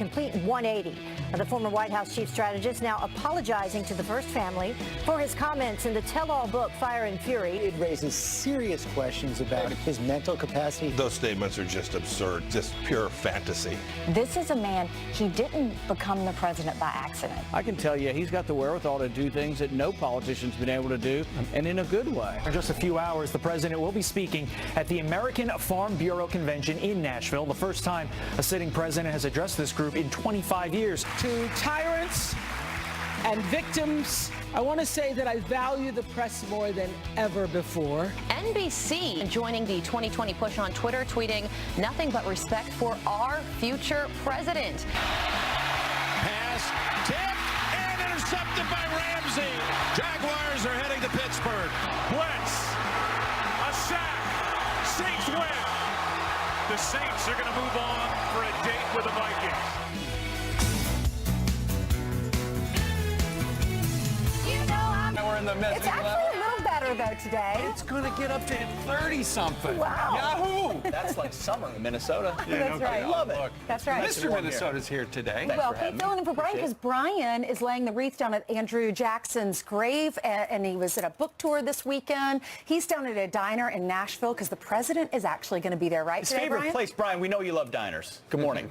complete 180. The former White House chief strategist now apologizing to the First family for his comments in the tell-all book, Fire and Fury. It raises serious questions about his mental capacity. Those statements are just absurd, just pure fantasy. This is a man, he didn't become the president by accident. I can tell you he's got the wherewithal to do things that no politician's been able to do, and in a good way. In just a few hours, the president will be speaking at the American Farm Bureau Convention in Nashville, the first time a sitting president has addressed this group in 25 years. To tyrants and victims, I want to say that I value the press more than ever before. NBC joining the 2020 push on Twitter, tweeting nothing but respect for our future president. Pass, tipped, and intercepted by Ramsey. Jaguars are heading to Pittsburgh. Blitz, a sack, Saints win. The Saints are going to move on for a date with the Vikings. We're in the midst. It's actually a little better, though, today. It's going to get up to 30-something. Wow. Yahoo! That's like summer in Minnesota. That's right. I love it. That's right. Mr. Minnesota's here today. Well, keep filling in for Brian, because Brian is laying the wreath down at Andrew Jackson's grave, and he was at a book tour this weekend. He's down at a diner in Nashville because the president is actually going to be there, right? His today, favorite Brian? place, Brian. We know you love diners. Good morning.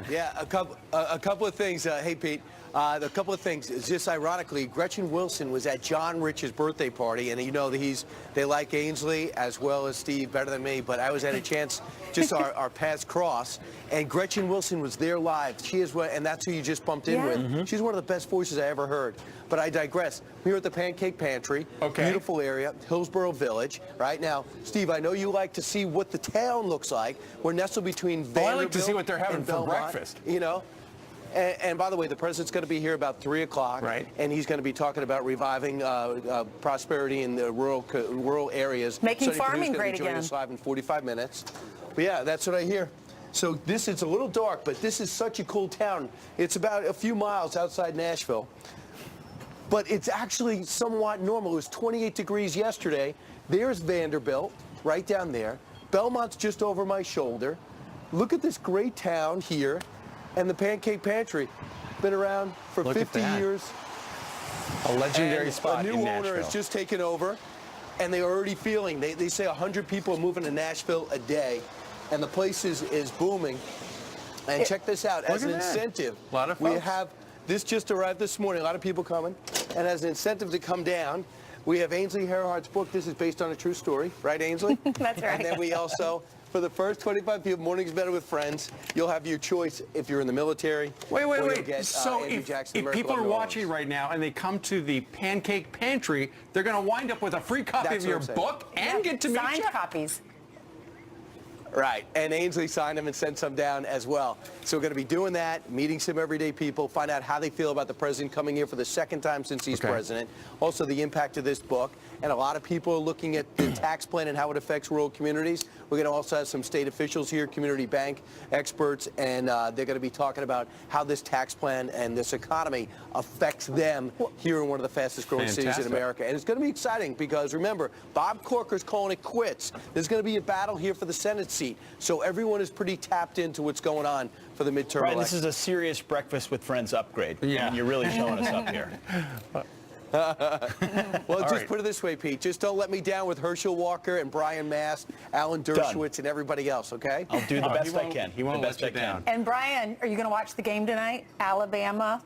Yeah, a couple of things. Hey, Pete. A couple of things. Just ironically, Gretchen Wilson was at John Rich's birthday party, and you know that they like Ainsley as well as Steve better than me. But I was at a chance, just our paths cross, and Gretchen Wilson was there live. She is and that's who you just bumped in with. She's one of the best voices I ever heard. But I digress. We're at the Pancake Pantry. Okay. Beautiful area, Hillsborough Village. Right now, Steve, I know you like to see what the town looks like. We're nestled between Vanderbilt I like to see what they're having and for Belmont, breakfast. You know. And by the way, the president's going to be here about 3 o'clock, right? And he's going to be talking about reviving prosperity in the rural areas. Making farming great again. Join us live in 45 minutes. But yeah, that's what I hear. So this is a little dark, but this is such a cool town. It's about a few miles outside Nashville. But it's actually somewhat normal. It was 28 degrees yesterday. There's Vanderbilt, right down there. Belmont's just over my shoulder. Look at this great town here. And the Pancake Pantry, been around for 50 years. A legendary spot in Nashville. A new owner has just taken over, and they're already feeling. They say 100 people are moving to Nashville a day, and the place is booming. And check this out. As an incentive, a lot of folks. We have this just arrived this morning. A lot of people coming, and as an incentive to come down, we have Ainsley Earhardt's book. This is based on a true story, right, Ainsley? That's right. And then we also. For the first 25 people, Morning's Better with Friends, you'll have your choice if you're in the military. Wait. Get, so if people are watching right now and they come to the Pancake Pantry, they're going to wind up with a free copy of your book and get to meet you. Signed copies. Right, and Ainsley signed them and sent some down as well. So we're going to be doing that, meeting some everyday people, find out how they feel about the president coming here for the second time since he's president. Also, the impact of this book. And a lot of people are looking at the tax plan and how it affects rural communities. We're going to also have some state officials here, community bank experts, and they're going to be talking about how this tax plan and this economy affects them here in one of the fastest growing cities in America. And it's going to be exciting because, remember, Bob Corker's calling it quits. There's going to be a battle here for the Senate seat. So everyone is pretty tapped into what's going on for the midterm election. This is a serious Breakfast with Friends upgrade. Yeah. I mean, you're really showing us up here. Well, just put it this way, Pete. Just don't let me down with Herschel Walker and Brian Mast, Alan Dershowitz, and everybody else, okay? I'll do the best I can. He won't let you down. And Brian, are you going to watch the game tonight? Alabama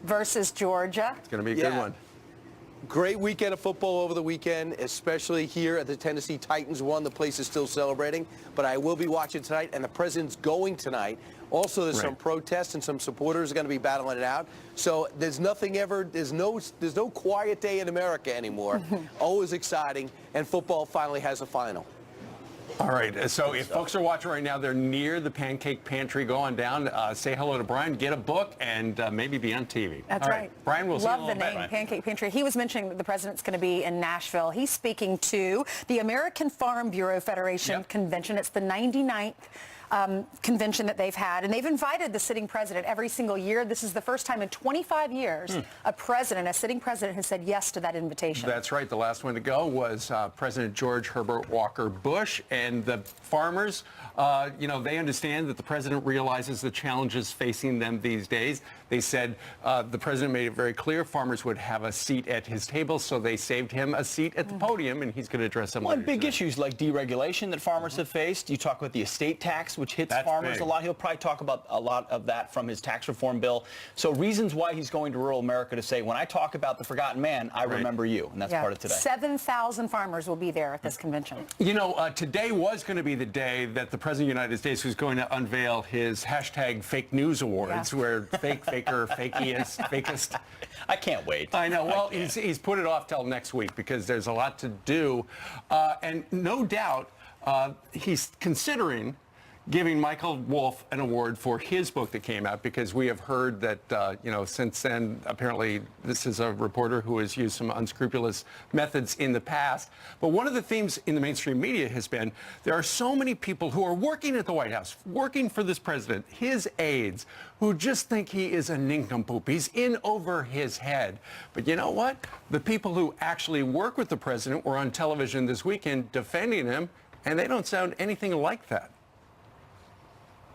versus Georgia. It's going to be a good one. Great weekend of football over the weekend, especially here at the Tennessee Titans won. The place is still celebrating, but I will be watching tonight, and the president's going tonight. Also, there's some protests and some supporters are going to be battling it out. So there's no quiet day in America anymore. Always exciting, and football finally has a final. All right, so if folks are watching right now, they're near the Pancake Pantry, go on down, say hello to Brian, get a book, and maybe be on TV. That's right. Brian, we'll see you in a little bit. Love the name, Pancake Pantry. He was mentioning that the president's going to be in Nashville. He's speaking to the American Farm Bureau Federation Convention. It's the 99th convention that they've had, and they've invited the sitting president every single year. This is the first time in 25 years a sitting president has said yes to that invitation. That's right. The last one to go was President George Herbert Walker Bush, and the farmers, they understand that the president realizes the challenges facing them these days. They said the president made it very clear farmers would have a seat at his table, so they saved him a seat at the podium, and he's going to address some big issues like deregulation that farmers have faced. You talk about the estate tax, which hits farmers a lot. He'll probably talk about a lot of that from his tax reform bill. So reasons why he's going to rural America to say, when I talk about the forgotten man, I remember you, and that's part of today. 7,000 farmers will be there at this convention. Today was going to be the day that the President of the United States was going to unveil his hashtag fake news awards, where fake, faker, fakest. I can't wait. I know. Well, he's put it off till next week because there's a lot to do. And no doubt he's considering giving Michael Wolff an award for his book that came out, because we have heard that, since then, apparently this is a reporter who has used some unscrupulous methods in the past. But one of the themes in the mainstream media has been there are so many people who are working at the White House, working for this president, his aides, who just think he is a nincompoop. He's in over his head. But you know what? The people who actually work with the president were on television this weekend defending him, and they don't sound anything like that.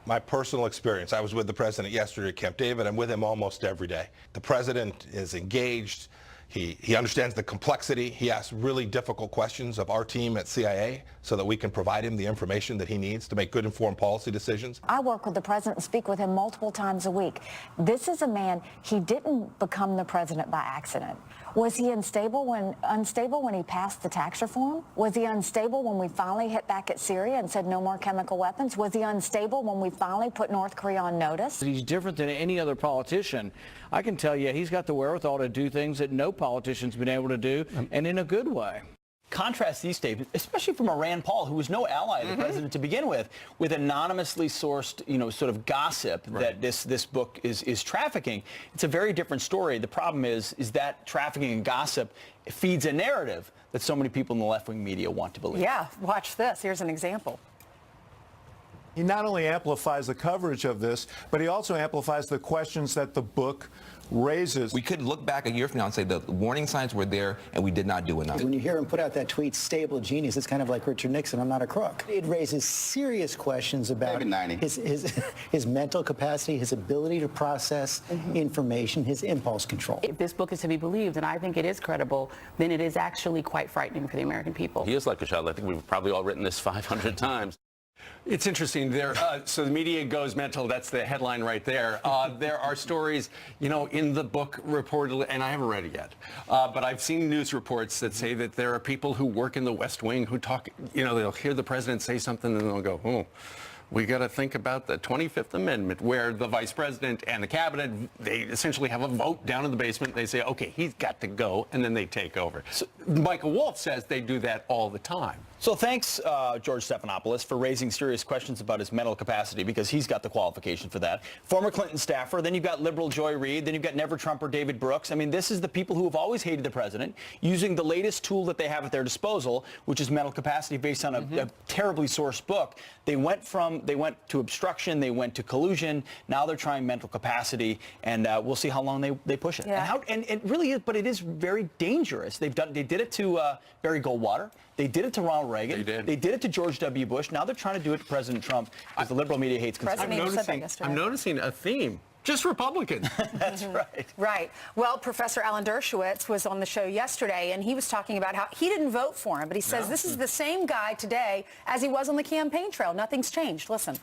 My personal experience, I was with the president yesterday at Camp David. I'm with him almost every day. The president is engaged. He understands the complexity. He asks really difficult questions of our team at CIA so that we can provide him the information that he needs to make good informed policy decisions. I work with the president and speak with him multiple times a week. This is a man, he didn't become the president by accident. Was he unstable when he passed the tax reform? Was he unstable when we finally hit back at Syria and said no more chemical weapons? Was he unstable when we finally put North Korea on notice? He's different than any other politician. I can tell you he's got the wherewithal to do things that no politician's been able to do, and in a good way. Contrast these statements, especially from a Rand Paul, who was no ally of the president to begin with anonymously sourced, sort of gossip that this book is trafficking. It's a very different story. The problem is that trafficking and gossip feeds a narrative that so many people in the left-wing media want to believe. Yeah, watch this. Here's an example. He not only amplifies the coverage of this, but he also amplifies the questions that the book raises. We could look back a year from now and say the warning signs were there and we did not do enough. When you hear him put out that tweet, stable genius, it's kind of like Richard Nixon, I'm not a crook. It raises serious questions about his mental capacity, his ability to process information, his impulse control. If this book is to be believed, and I think it is credible, then it is actually quite frightening for the American people. He is like a child. I think we've probably all written this 500 times. It's interesting. So the media goes mental. That's the headline right there. There are stories, in the book reportedly, and I haven't read it yet, but I've seen news reports that say that there are people who work in the West Wing who talk, they'll hear the president say something and they'll go, oh, we got to think about the 25th Amendment, where the vice president and the cabinet, they essentially have a vote down in the basement. They say, okay, he's got to go, and then they take over. So Michael Wolff says they do that all the time. So thanks, George Stephanopoulos, for raising serious questions about his mental capacity, because he's got the qualification for that. Former Clinton staffer, then you've got liberal Joy Reid, then you've got Never Trumper David Brooks. I mean, this is the people who have always hated the president, using the latest tool that they have at their disposal, which is mental capacity based on a terribly sourced book. They went to obstruction, they went to collusion, now they're trying mental capacity, and we'll see how long they push it. Yeah. And it really is, but it is very dangerous. They did it to Barry Goldwater. They did it to Ronald Reagan. They did it to George W. Bush. Now they're trying to do it to President Trump, because the liberal media hates conservatives. I'm noticing a theme. Just Republicans. That's right. Right. Well, Professor Alan Dershowitz was on the show yesterday, and he was talking about how he didn't vote for him, but he says this is the same guy today as he was on the campaign trail. Nothing's changed. Listen.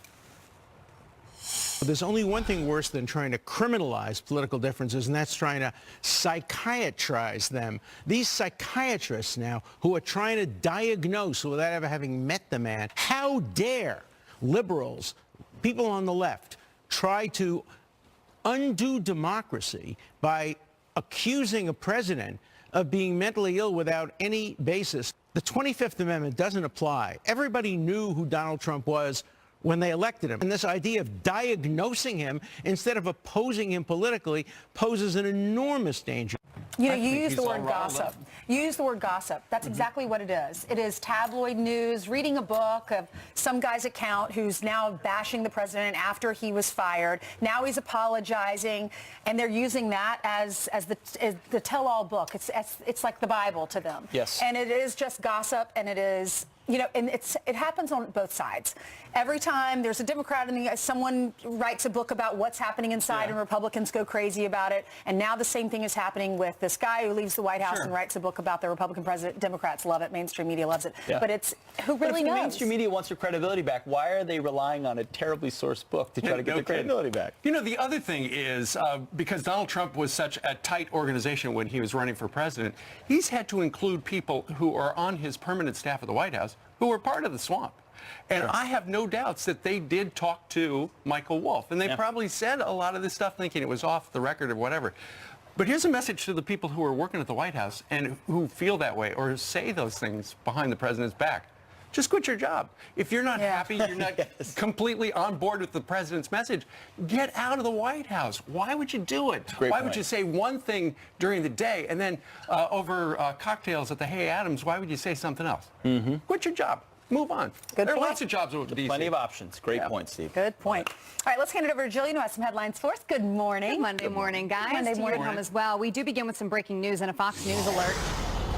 There's only one thing worse than trying to criminalize political differences, and that's trying to psychiatrize them. These psychiatrists now who are trying to diagnose without ever having met the man. How dare liberals, people on the left, try to undo democracy by accusing a president of being mentally ill without any basis? The 25th Amendment doesn't apply. Everybody knew who Donald Trump was when they elected him. And this idea of diagnosing him instead of opposing him politically poses an enormous danger. You know, you use the word gossip. You use the word gossip. That's exactly what it is. It is tabloid news, reading a book of some guy's account who's now bashing the president after he was fired. Now he's apologizing, and they're using that as the tell-all book. It's like the Bible to them. Yes. And it is just gossip, and it is, you know, and it happens on both sides. Every time there's a Democrat and someone writes a book about what's happening inside, and Republicans go crazy about it. And now the same thing is happening with this guy who leaves the White House and writes a book about the Republican president. Democrats love it. Mainstream media loves it. But it's who really knows? knows? The mainstream media wants their credibility back. Why are they relying on a terribly sourced book to try to get their credibility back? You know, the other thing is because Donald Trump was such a tight organization when he was running for president, he's had to include people who are on his permanent staff at the White House who were part of the swamp. And I have no doubts that they did talk to Michael Wolff. And they probably said a lot of this stuff thinking it was off the record or whatever. But here's a message to the people who are working at the White House and who feel that way or say those things behind the president's back. Just quit your job. If you're not happy, you're not completely on board with the president's message, get out of the White House. Why would you do it? Why would you say one thing during the day and then over cocktails at the Hay Adams, why would you say something else? Quit your job. Move on. Good there are point. lots of jobs over DC. Plenty of options. Great point, Steve. Good point. All right, let's hand it over to Jillian, who has some headlines for us. Good morning. Good Monday morning, guys. Monday To morning. your home as well. We do begin with some breaking news and a Fox News alert.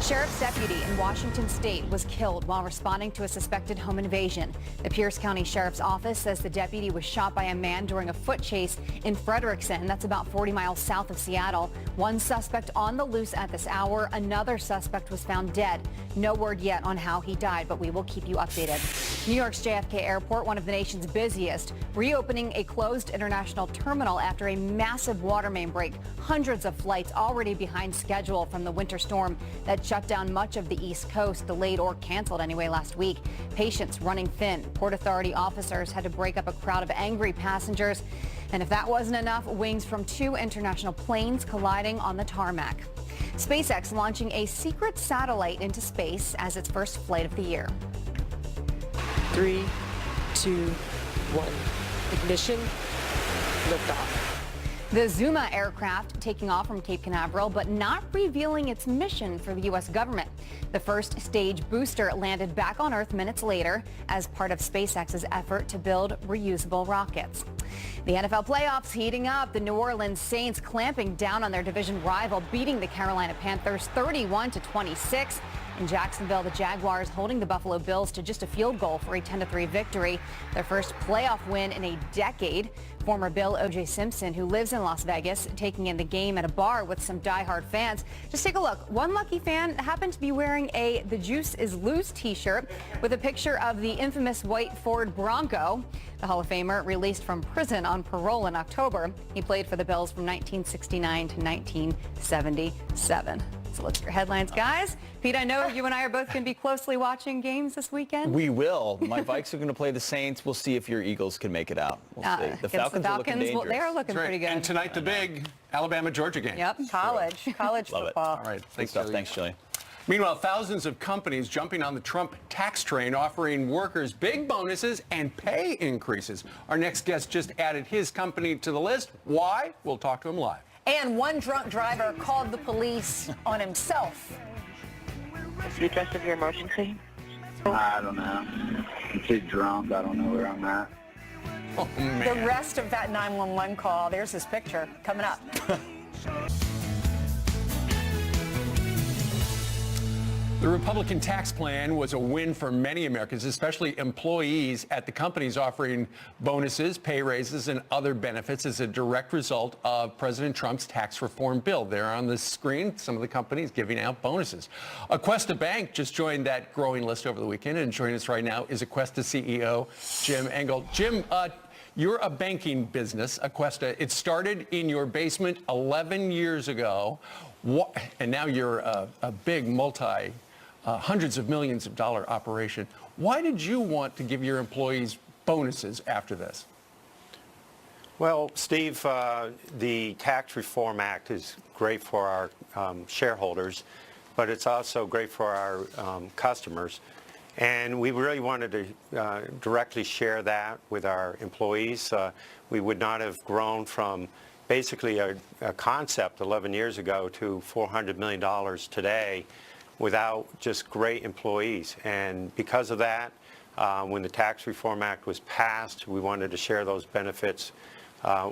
Sheriff's deputy in Washington State was killed while responding to a suspected home invasion. The Pierce County Sheriff's Office says the deputy was shot by a man during a foot chase in Frederickson. That's about 40 miles south of Seattle. One suspect on the loose at this hour. Another suspect was found dead. No word yet on how he died, but we will keep you updated. New York's JFK Airport, one of the nation's busiest, reopening a closed international terminal after a massive water main break. Hundreds of flights already behind schedule from the winter storm that shut down much of the East Coast, delayed or canceled anyway last week. Patience running thin. Port Authority officers had to break up a crowd of angry passengers. And if that wasn't enough, wings from 2 international planes colliding on the tarmac. SpaceX launching a secret satellite into space as its first flight of the year. 3, 2, 1. Ignition. Liftoff. The Zuma aircraft taking off from Cape Canaveral, but not revealing its mission for the U.S. government. The first stage booster landed back on Earth minutes later as part of SpaceX's effort to build reusable rockets. The NFL playoffs heating up. The New Orleans Saints clamping down on their division rival, beating the Carolina Panthers 31-26. In Jacksonville, the Jaguars holding the Buffalo Bills to just a field goal for a 10-3 victory. Their first playoff win in a decade. Former Bill O.J. Simpson, who lives in Las Vegas, taking in the game at a bar with some diehard fans. Just take a look. One lucky fan happened to be wearing a "The Juice is Loose" t-shirt with a picture of the infamous white Ford Bronco. The Hall of Famer released from prison on parole in October. He played for the Bills from 1969 to 1977. So look at your headlines, guys. Pete, I know you and I are both going to be closely watching games this weekend. We will. My Vikes are going to play the Saints. We'll see if your Eagles can make it out. We'll see. The Falcons are looking dangerous. Well, they are looking pretty good. And tonight, the big Alabama-Georgia game. Yep, college Love football. All right, Good stuff. Thanks, Jillian. Meanwhile, thousands of companies jumping on the Trump tax train, offering workers big bonuses and pay increases. Our next guest just added his company to the list. Why? We'll talk to him live. And one drunk driver called the police on himself. Is the address of your emergency? I don't know. I'm too drunk. I don't know where I'm at. Oh, man. The rest of that 911 call, there's his picture coming up. The Republican tax plan was a win for many Americans, especially employees at the companies offering bonuses, pay raises, and other benefits as a direct result of President Trump's tax reform bill. There on the screen, some of the companies giving out bonuses. Aquesta Bank just joined that growing list over the weekend, and joining us right now is Aquesta CEO Jim Engel. Jim, you're a banking business, Aquesta. It started in your basement 11 years ago, and now you're a big hundreds of millions of dollar operation. Why did you want to give your employees bonuses after this? Well, Steve, the Tax Reform Act is great for our shareholders, but it's also great for our customers. And we really wanted to directly share that with our employees. We would not have grown from basically a concept 11 years ago to $400 million today without just great employees. And because of that, when the Tax Reform Act was passed, we wanted to share those benefits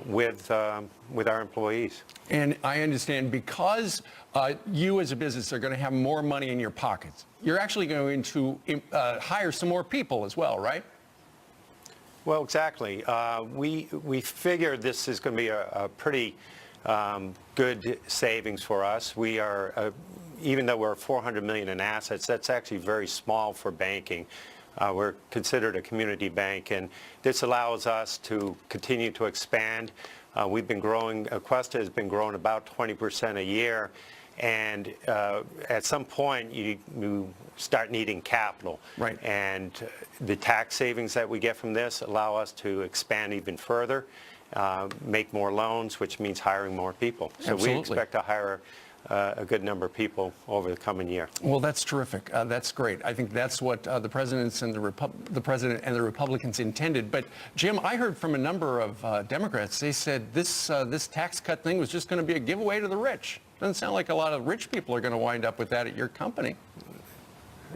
with our employees. And I understand because you as a business are going to have more money in your pockets, you're actually going to hire some more people as well, right? Well, exactly. We figure this is going to be a pretty good savings for us. We are, even though we're $400 million in assets, that's actually very small for banking. We're considered a community bank, and this allows us to continue to expand. We've been growing, Aquesta has been growing about 20% a year, and at some point you start needing capital. Right. And the tax savings that we get from this allow us to expand even further, make more loans, which means hiring more people. So Absolutely. we expect to hire a good number of people over the coming year. Well, that's terrific. That's great. I think that's what the president and the Republicans intended. But Jim, I heard from a number of Democrats. They said this tax cut thing was just going to be a giveaway to the rich. Doesn't sound like a lot of rich people are going to wind up with that at your company.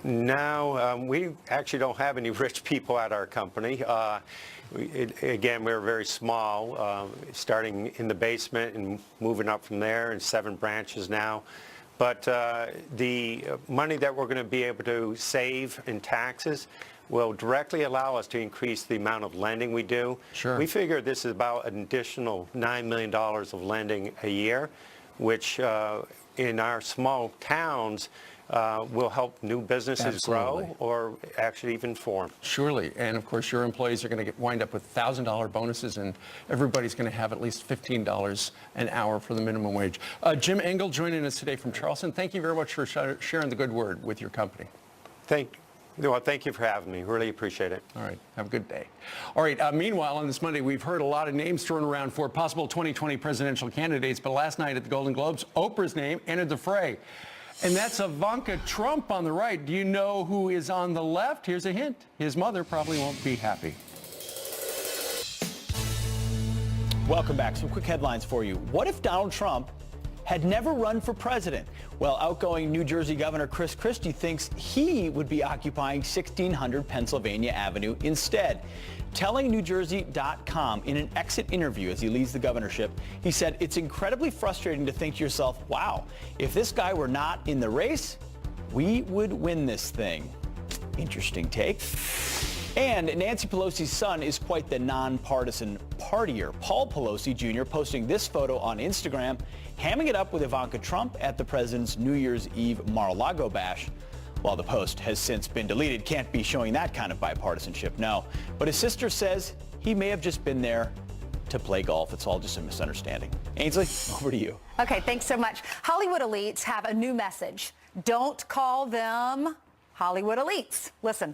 No, we actually don't have any rich people at our company. Again, we're very small, starting in the basement and moving up from there, and 7 branches now. But the money that we're going to be able to save in taxes will directly allow us to increase the amount of lending we do. Sure. We figure this is about an additional $9 million of lending a year, which in our small towns will help new businesses grow or actually even form. Surely. And of course, your employees are going to wind up with $1,000 bonuses, and everybody's going to have at least $15 an hour for the minimum wage. Jim Engel joining us today from Charleston. Thank you very much for sharing the good word with your company. Thank you for having me. Really appreciate it. All right. Have a good day. All right. Meanwhile, on this Monday, we've heard a lot of names thrown around for possible 2020 presidential candidates. But last night at the Golden Globes, Oprah's name entered the fray. And that's Ivanka Trump on the right. Do you know who is on the left? Here's a hint. His mother probably won't be happy. Welcome back. Some quick headlines for you. What if Donald Trump had never run for president? Well, outgoing New Jersey Governor Chris Christie thinks he would be occupying 1600 Pennsylvania Avenue instead. Telling NewJersey.com in an exit interview as he leaves the governorship, he said, "It's incredibly frustrating to think to yourself, wow, if this guy were not in the race, we would win this thing." Interesting take. And Nancy Pelosi's son is quite the nonpartisan partier. Paul Pelosi Jr. posting this photo on Instagram, hamming it up with Ivanka Trump at the president's New Year's Eve Mar-a-Lago bash. While the post has since been deleted, can't be showing that kind of bipartisanship, no. But his sister says he may have just been there to play golf. It's all just a misunderstanding. Ainsley, over to you. Okay, thanks so much. Hollywood elites have a new message. Don't call them Hollywood elites. Listen.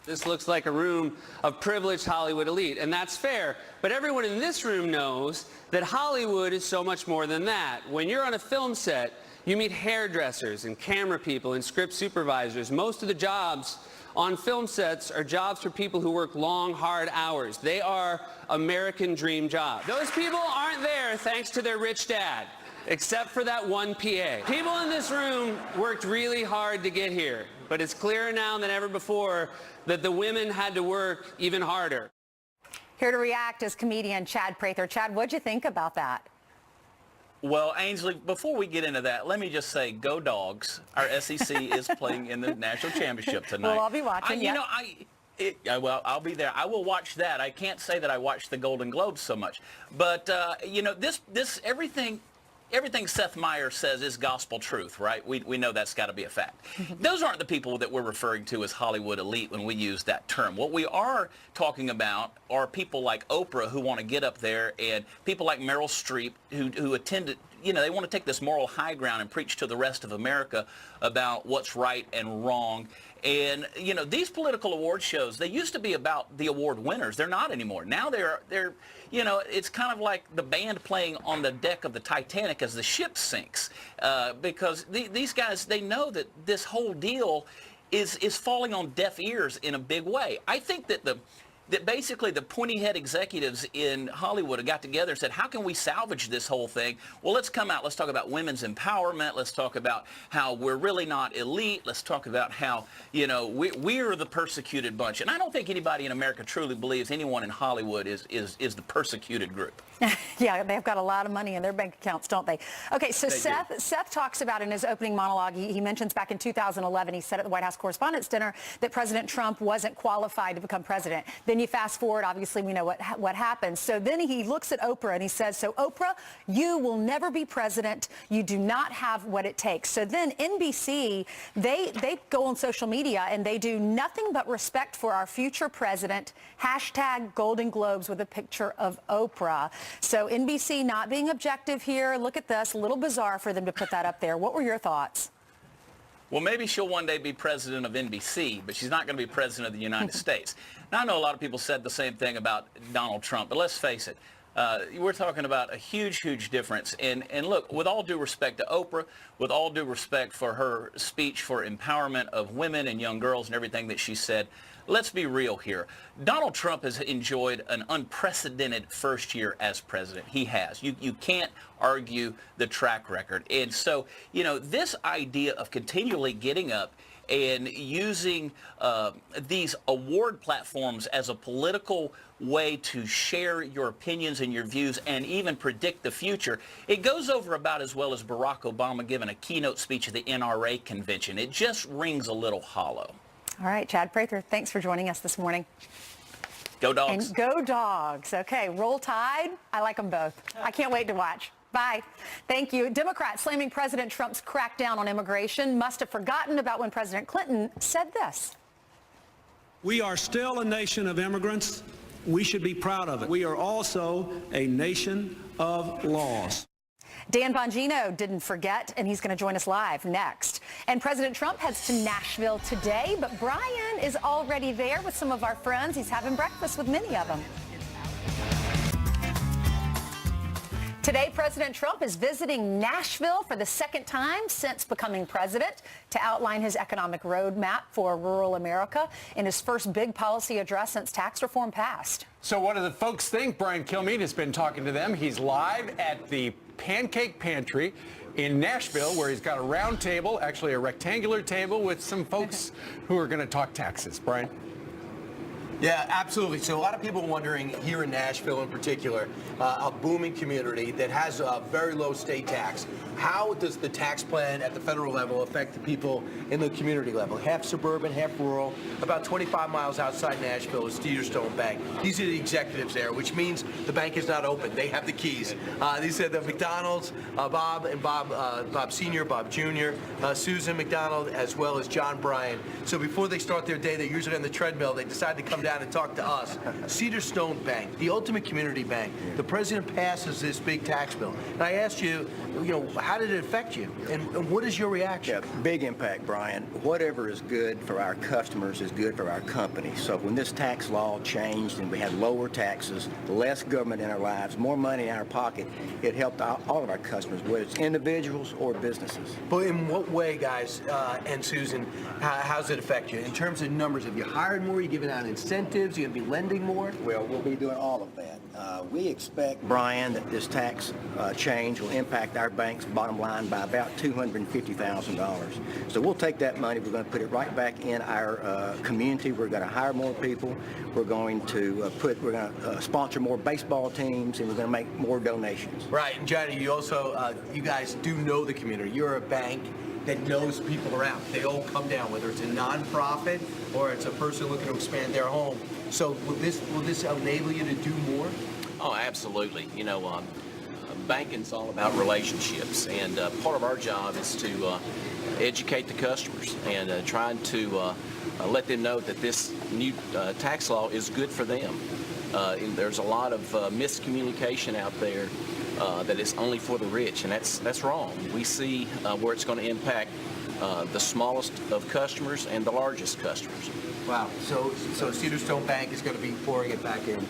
This looks like a room of privileged Hollywood elite, and that's fair. But everyone in this room knows that Hollywood is so much more than that. When you're on a film set, you meet hairdressers and camera people and script supervisors. Most of the jobs on film sets are jobs for people who work long, hard hours. They are American dream jobs. Those people aren't there thanks to their rich dad, except for that one PA. People in this room worked really hard to get here, but it's clearer now than ever before that the women had to work even harder. Here to react is comedian Chad Prather. Chad, what'd you think about that? Well, Ainsley, before we get into that, let me just say, go Dogs. Our SEC is playing in the national championship tonight. Well, I'll be watching. Well, I'll be there. I will watch that. I can't say that I watched the Golden Globes so much, but everything Seth Meyers says is gospel truth, right? We know that's got to be a fact. Those aren't the people that we're referring to as Hollywood elite when we use that term. What we are talking about are people like Oprah who want to get up there, and people like Meryl Streep who attended, they want to take this moral high ground and preach to the rest of America about what's right and wrong. And, these political award shows, they used to be about the award winners. They're not anymore. Now they're it's kind of like the band playing on the deck of the Titanic as the ship sinks, because these guys, they know that this whole deal is falling on deaf ears in a big way. I think that that basically the pointy-head executives in Hollywood got together and said, how can we salvage this whole thing? Well, let's come out. Let's talk about women's empowerment. Let's talk about how we're really not elite. Let's talk about how, you know, we're the persecuted bunch. And I don't think anybody in America truly believes anyone in Hollywood is the persecuted group. Yeah, they've got a lot of money in their bank accounts, don't they? Okay, so Seth talks about in his opening monologue, he mentions back in 2011, he said at the White House Correspondents' Dinner that President Trump wasn't qualified to become president. Then you fast forward, obviously we know what happened. So then he looks at Oprah and he says, so Oprah, you will never be president. You do not have what it takes. So then NBC, they go on social media and they do nothing but respect for our future president, hashtag Golden Globes with a picture of Oprah. So NBC not being objective here. Look at this. A little bizarre for them to put that up there. What were your thoughts? Well, maybe she'll one day be president of NBC, but she's not going to be president of the United States. Now, I know a lot of people said the same thing about Donald Trump, but let's face it. We're talking about a huge, huge difference. And look, with all due respect to Oprah, with all due respect for her speech for empowerment of women and young girls and everything that she said, let's be real here. Donald Trump has enjoyed an unprecedented first year as president. He has. You can't argue the track record. And so, you know, this idea of continually getting up and using these award platforms as a political way to share your opinions and your views and even predict the future, it goes over about as well as Barack Obama giving a keynote speech at the NRA convention. It just rings a little hollow. All right, Chad Prather, thanks for joining us this morning. Go Dogs. And go Dogs. Okay, Roll Tide. I like them both. I can't wait to watch. Bye. Thank you. Democrats slamming President Trump's crackdown on immigration must have forgotten about when President Clinton said this. We are still a nation of immigrants. We should be proud of it. We are also a nation of laws. Dan Bongino didn't forget, and he's going to join us live next. And President Trump heads to Nashville today, but Brian is already there with some of our friends. He's having breakfast with many of them. Today, President Trump is visiting Nashville for the second time since becoming president to outline his economic roadmap for rural America in his first big policy address since tax reform passed. So what do the folks think? Brian Kilmeade has been talking to them. He's live at the Pancake Pantry in Nashville, where he's got a round table, actually a rectangular table, with some folks who are going to talk taxes. Brian? Yeah, absolutely. So a lot of people wondering here in Nashville in particular, a booming community that has a very low state tax. How does the tax plan at the federal level affect the people in the community level? Half suburban, half rural. About 25 miles outside Nashville is Cedarstone Bank. These are the executives there, which means the bank is not open. They have the keys. These are the McDonald's, Bob and Bob Sr., Bob Jr., Susan McDonald, as well as John Bryan. So before they start their day, they're usually on the treadmill. They decide to come down and talk to us. Cedarstone Bank, the ultimate community bank. The president passes this big tax bill. And I asked you, how did it affect you? And what is your reaction? Yeah, big impact, Brian. Whatever is good for our customers is good for our company. So when this tax law changed and we had lower taxes, less government in our lives, more money in our pocket, it helped all of our customers, whether it's individuals or businesses. But in what way, guys, and Susan, how does it affect you? In terms of numbers, have you hired more? Are you giving out incentives? Are you going to be lending more? Well, we'll be doing all of that. We expect, Brian, that this tax change will impact our bank's bottom line by about $250,000. So we'll take that money, we're going to put it right back in our community. We're going to hire more people. We're going to sponsor more baseball teams, and we're going to make more donations. Right, and Johnny, you also, you guys do know the community. You're a bank that knows people around. They all come down, whether it's a nonprofit or it's a person looking to expand their home. So will this enable you to do more? Oh, absolutely. You know, banking's all about relationships, and part of our job is to educate the customers and trying to let them know that this new tax law is good for them. And there's a lot of miscommunication out there that it's only for the rich, and that's wrong. We see where it's going to impact the smallest of customers and the largest customers. Wow. So Cedarstone Bank is going to be pouring it back in.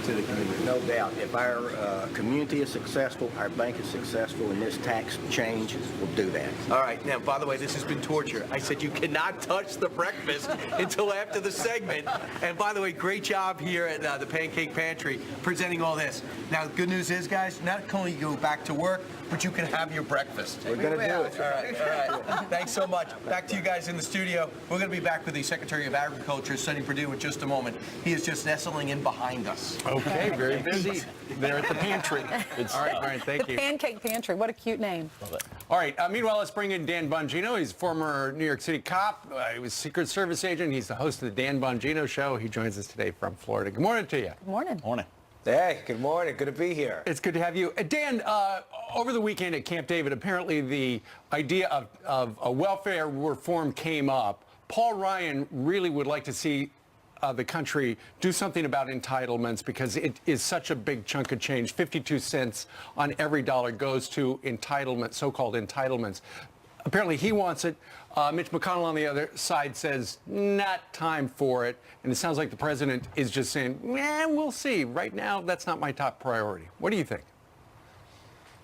to the community. No doubt. If our community is successful, our bank is successful, and this tax change will do that. All right. Now, by the way, this has been torture. I said you cannot touch the breakfast until after the segment. And by the way, great job here at the Pancake Pantry presenting all this. Now, the good news is, guys, not only you go back to work, but you can have your breakfast. We're going to do it. All right. Thanks so much. Back to you guys in the studio. We're going to be back with the Secretary of Agriculture, Sonny Perdue, in just a moment. He is just nestling in behind us. Okay, very busy there at the pantry. All right, thank you. The Pancake Pantry. What a cute name. Love it. All right, meanwhile, let's bring in Dan Bongino. He's a former New York City cop. He was Secret Service agent. He's the host of the Dan Bongino Show. He joins us today from Florida. Good morning to you. Good morning. Morning. Hey, good morning. Good to be here. It's good to have you. Dan, over the weekend at Camp David, apparently the idea of a welfare reform came up. Paul Ryan really would like to see the country do something about entitlements because it is such a big chunk of change. 52 cents on every dollar goes to entitlement, so-called entitlements. Apparently he wants it. Mitch McConnell on the other side says not time for it. And it sounds like the president is just saying, we'll see. Right now, that's not my top priority. What do you think?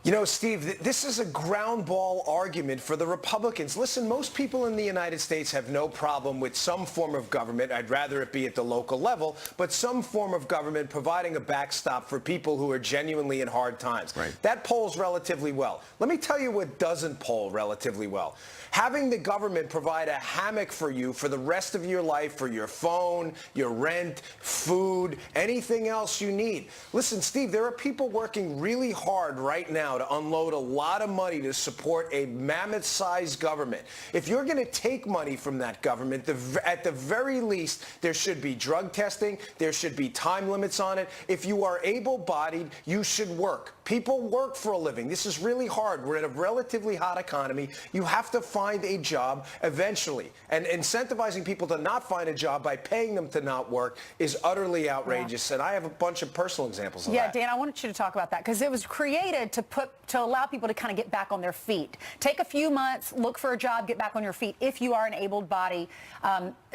You know, Steve, this is a ground ball argument for the Republicans. Listen, most people in the United States have no problem with some form of government. I'd rather it be at the local level, but some form of government providing a backstop for people who are genuinely in hard times. Right. That polls relatively well. Let me tell you what doesn't poll relatively well. Having the government provide a hammock for you for the rest of your life, for your phone, your rent, food, anything else you need. Listen, Steve, there are people working really hard right now to unload a lot of money to support a mammoth-sized government. If you're going to take money from that government, at the very least, there should be drug testing. There should be time limits on it. If you are able-bodied, you should work. People work for a living. This is really hard. We're in a relatively hot economy. You have to find a job eventually. And incentivizing people to not find a job by paying them to not work is utterly outrageous. And I have a bunch of personal examples of that. Yeah, Dan, I wanted you to talk about that because it was created to allow people to kind of get back on their feet. Take a few months, look for a job, get back on your feet if you are an able-bodied,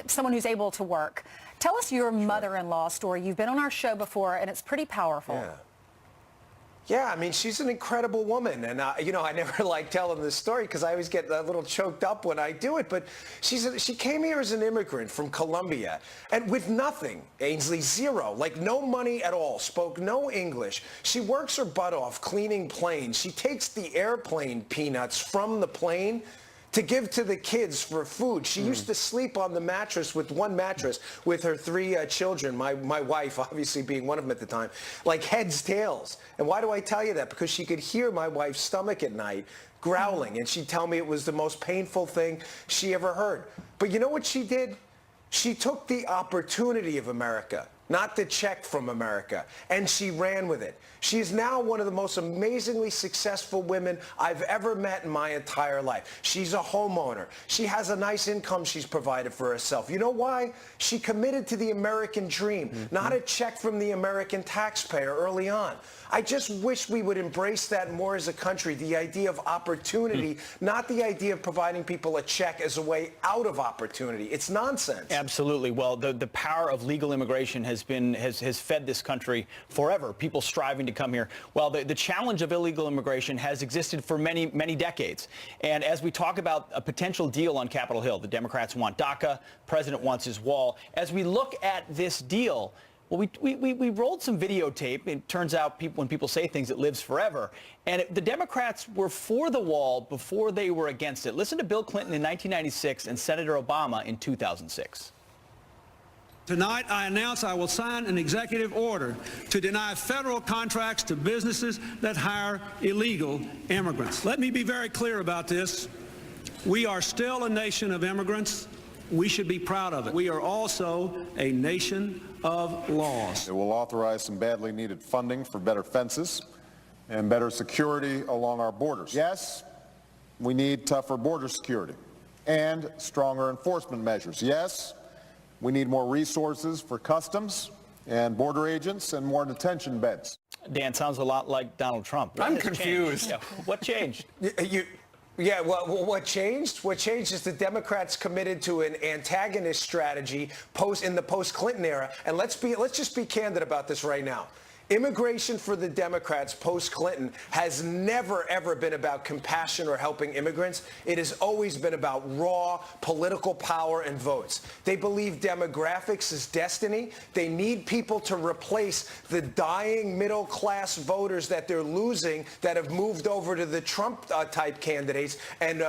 someone who's able to work. Tell us your mother-in-law story. You've been on our show before, and it's pretty powerful. Yeah. Yeah, I mean, she's an incredible woman. And, you know, I never like telling this story because I always get a little choked up when I do it. But she came here as an immigrant from Colombia and with nothing, Ainsley, zero, like no money at all, spoke no English. She works her butt off cleaning planes. She takes the airplane peanuts from the plane to give to the kids for food. She used to sleep on the mattress with one mattress with her three children, my wife obviously being one of them at the time, like heads, tails. And why do I tell you that? Because she could hear my wife's stomach at night growling, and she'd tell me it was the most painful thing she ever heard. But you know what she did? She took the opportunity of America, not the check from America, and she ran with it. She is now one of the most amazingly successful women I've ever met in my entire life. She's a homeowner. She has a nice income she's provided for herself. You know why? She committed to the American dream, not a check from the American taxpayer early on. I just wish we would embrace that more as a country, the idea of opportunity, not the idea of providing people a check as a way out of opportunity. It's nonsense. Absolutely. Well, the power of legal immigration has fed this country forever, people striving to come here. Well, the challenge of illegal immigration has existed for many, many decades. And as we talk about a potential deal on Capitol Hill, the Democrats want DACA, the president wants his wall. As we look at this deal, well, we rolled some videotape. It turns out when people say things, it lives forever. And the Democrats were for the wall before they were against it. Listen to Bill Clinton in 1996 and Senator Obama in 2006. Tonight, I announce I will sign an executive order to deny federal contracts to businesses that hire illegal immigrants. Let me be very clear about this. We are still a nation of immigrants. We should be proud of it. We are also a nation of laws. It will authorize some badly needed funding for better fences and better security along our borders. Yes, we need tougher border security and stronger enforcement measures. Yes, we need more resources for customs and border agents and more detention beds. Dan, sounds a lot like Donald Trump. I'm confused. Yeah. What changed? Yeah, well, what changed? What changed is the Democrats committed to an antagonist strategy in the post-Clinton era. And let's just be candid about this right now. Immigration for the Democrats post-Clinton has never, ever been about compassion or helping immigrants. It has always been about raw political power and votes. They believe demographics is destiny. They need people to replace the dying middle-class voters that they're losing that have moved over to the Trump-type candidates and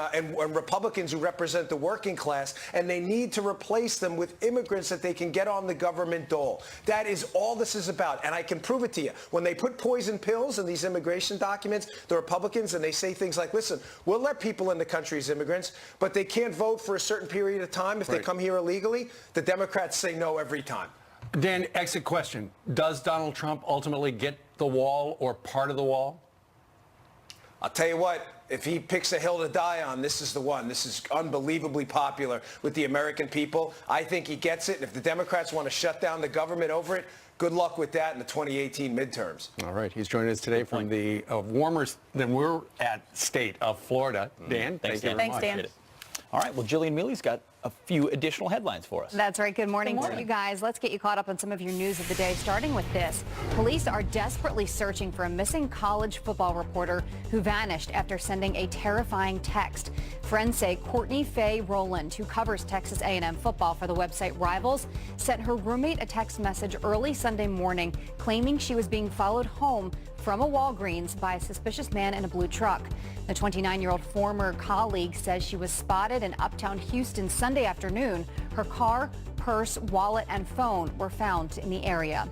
Republicans who represent the working class, and they need to replace them with immigrants that they can get on the government dole. That is all this is about, and I can prove it to you. When they put poison pills in these immigration documents, the Republicans, and they say things like, listen, we'll let people in the country as immigrants, but they can't vote for a certain period of time if they come here illegally, the Democrats say no every time. Dan, exit question. Does Donald Trump ultimately get the wall or part of the wall? I'll tell you what, if he picks a hill to die on, this is the one. This is unbelievably popular with the American people. I think he gets it, and if the Democrats want to shut down the government over it, good luck with that in the 2018 midterms. All right. He's joining us today from the warmer than we're at state of Florida. Dan, thank you very much. Dan. All right. Well, Jillian Mealy's got a few additional headlines for us. That's right. Good morning to you guys. Let's get you caught up on some of your news of the day, starting with this. Police are desperately searching for a missing college football reporter who vanished after sending a terrifying text. Friends say Courtney Faye Rowland, who covers Texas A&M football for the website Rivals, sent her roommate a text message early Sunday morning claiming she was being followed home from a Walgreens by a suspicious man in a blue truck. The 29-year-old former colleague says she was spotted in uptown Houston Sunday afternoon. Her car, purse, wallet, and phone were found in the area.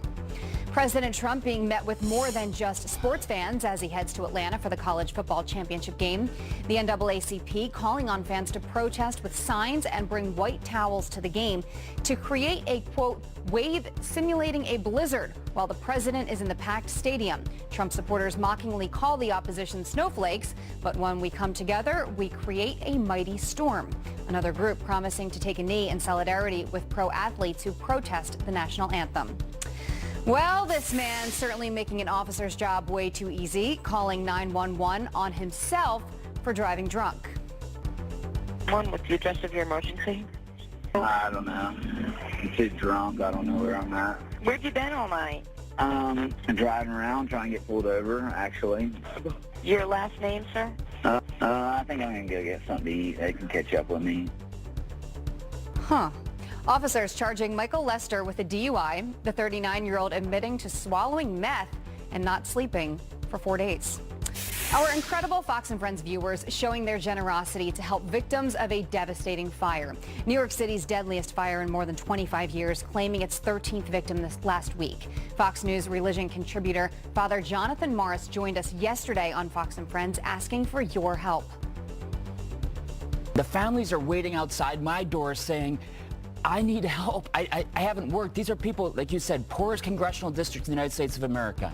President Trump being met with more than just sports fans as he heads to Atlanta for the college football championship game. The NAACP calling on fans to protest with signs and bring white towels to the game to create a, quote, wave simulating a blizzard while the president is in the packed stadium. Trump supporters mockingly call the opposition snowflakes, but when we come together, we create a mighty storm. Another group promising to take a knee in solidarity with pro athletes who protest the national anthem. Well, this man certainly making an officer's job way too easy, calling 911 on himself for driving drunk. What's the address of your emergency? I don't know. I'm too drunk. I don't know where I'm at. Where'd you been all night? I'm driving around trying to get pulled over, actually. Your last name, sir? I think I'm going to go get something to eat. They can catch up with me. Huh. Officers charging Michael Lester with a DUI, the 39-year-old admitting to swallowing meth and not sleeping for 4 days. Our incredible Fox and Friends viewers showing their generosity to help victims of a devastating fire. New York City's deadliest fire in more than 25 years, claiming its 13th victim this last week. Fox News religion contributor Father Jonathan Morris joined us yesterday on Fox and Friends asking for your help. The families are waiting outside my door saying, I need help. I haven't worked. These are people, like you said, poorest congressional districts in the United States of America,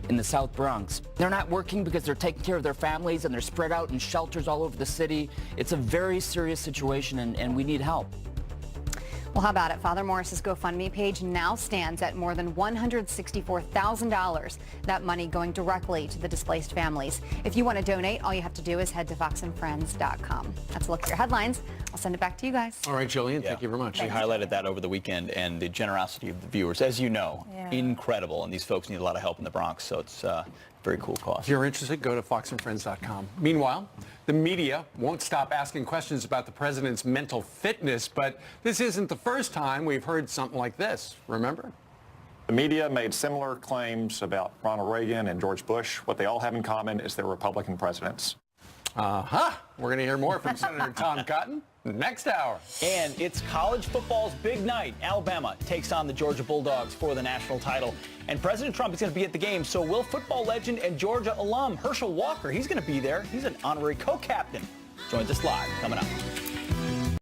in the South Bronx. They're not working because they're taking care of their families and they're spread out in shelters all over the city. It's a very serious situation and we need help. Well, how about it? Father Morris's GoFundMe page now stands at more than $164,000. That money going directly to the displaced families. If you want to donate, all you have to do is head to foxandfriends.com. That's a look at your headlines. I'll send it back to you guys. All right, Jillian, thank you very much. We highlighted that over the weekend, and the generosity of the viewers, as you know, incredible. And these folks need a lot of help in the Bronx, so it's a very cool cause. If you're interested, go to foxandfriends.com. Meanwhile, the media won't stop asking questions about the president's mental fitness, but this isn't the first time we've heard something like this. Remember? The media made similar claims about Ronald Reagan and George Bush. What they all have in common is they're Republican presidents. We're going to hear more from Senator Tom Cotton next hour. And it's college football's big night. Alabama takes on the Georgia Bulldogs for the national title. And President Trump is going to be at the game, so will football legend and Georgia alum Herschel Walker, he's going to be there. He's an honorary co-captain. Joins us live coming up.